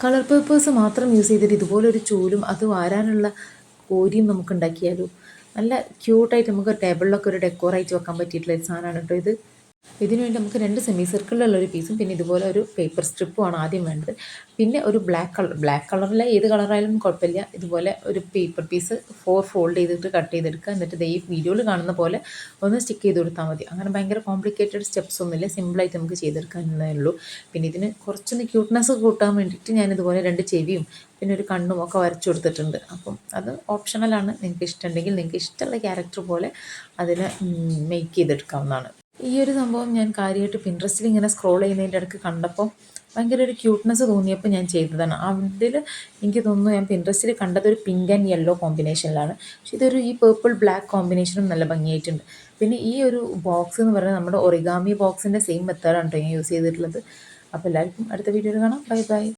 Colour papers മാത്രം use ചെയ്തിട്ട് ഇതുപോലൊരു ചൂലും അത് വാരാനുള്ള കോരിയും നമുക്ക് ഉണ്ടാക്കിയാലോ. നല്ല ക്യൂട്ടായിട്ട് നമുക്ക് ടേബിളിലൊക്കെ ഒരു ഡെക്കോറായിട്ട് വെക്കാൻ പറ്റിയിട്ടുള്ള ഒരു സാധനമാണ് കേട്ടോ ഇത്. ഇതിനു വേണ്ടി നമുക്ക് 2 സെമി സർക്കിളിലുള്ള ഒരു പീസും പിന്നെ ഇതുപോലെ ഒരു പേപ്പർ സ്ട്രിപ്പുമാണ് ആദ്യം വേണ്ടത്. പിന്നെ ഒരു ബ്ലാക്ക് കളറിലെ ഏത് കളറായാലും കുഴപ്പമില്ല. ഇതുപോലെ ഒരു പേപ്പർ പീസ് 4 ഫോൾഡ് ചെയ്തിട്ട് കട്ട് ചെയ്തെടുക്കുക. എന്നിട്ട് ഈ വീഡിയോയിൽ കാണുന്ന പോലെ ഒന്ന് സ്റ്റിക്ക് ചെയ്ത് കൊടുത്താൽ മതി. അങ്ങനെ ഭയങ്കര കോംപ്ലിക്കേറ്റഡ് സ്റ്റെപ്സ് ഒന്നുമില്ല, സിമ്പിളായിട്ട് നമുക്ക് ചെയ്തെടുക്കാവുന്നതേ ഉള്ളൂ. പിന്നെ ഇതിന് കുറച്ചൊന്ന് ക്യൂട്ട്നെസ് കൂട്ടാൻ വേണ്ടിയിട്ട് ഞാൻ ഇതുപോലെ 2 ചെവിയും പിന്നെ ഒരു കണ്ണും ഒക്കെ വരച്ചു കൊടുത്തിട്ടുണ്ട്. അപ്പം അത് ഓപ്ഷണലാണ്. നിങ്ങൾക്ക് ഇഷ്ടമുണ്ടെങ്കിൽ നിങ്ങൾക്ക് ഇഷ്ടമുള്ള ക്യാരക്ടർ പോലെ അതിനെ മേക്ക് ചെയ്തെടുക്കാവുന്നതാണ്. ഈ ഒരു സംഭവം ഞാൻ കാര്യമായിട്ട് പിൻട്രസ്റ്റിൽ ഇങ്ങനെ സ്ക്രോൾ ചെയ്യുന്നതിൻ്റെ ഇടയ്ക്ക് കണ്ടപ്പോൾ ഭയങ്കര ഒരു ക്യൂട്ട്നെസ് തോന്നിയപ്പോൾ ഞാൻ ചെയ്തതാണ്. അതിൽ എനിക്ക് തോന്നുന്നു ഞാൻ പിൻട്രസ്റ്റിൽ കണ്ടത് ഒരു പിങ്ക് ആൻഡ് യെല്ലോ കോമ്പിനേഷനിലാണ്. പക്ഷേ ഇതൊരു ഈ പേർപ്പിൾ ബ്ലാക്ക് കോമ്പിനേഷനും നല്ല ഭംഗിയായിട്ടുണ്ട്. പിന്നെ ഈ ഒരു ബോക്സ് എന്ന് പറയുന്നത് നമ്മുടെ ഒറിഗാമി ബോക്സിൻ്റെ സെയിം മെത്തേഡാണ് കേട്ടോ ഞാൻ യൂസ് ചെയ്തിട്ടുള്ളത്. അപ്പോൾ എല്ലാവർക്കും അടുത്ത വീഡിയോയിൽ കാണാം. Bye bye.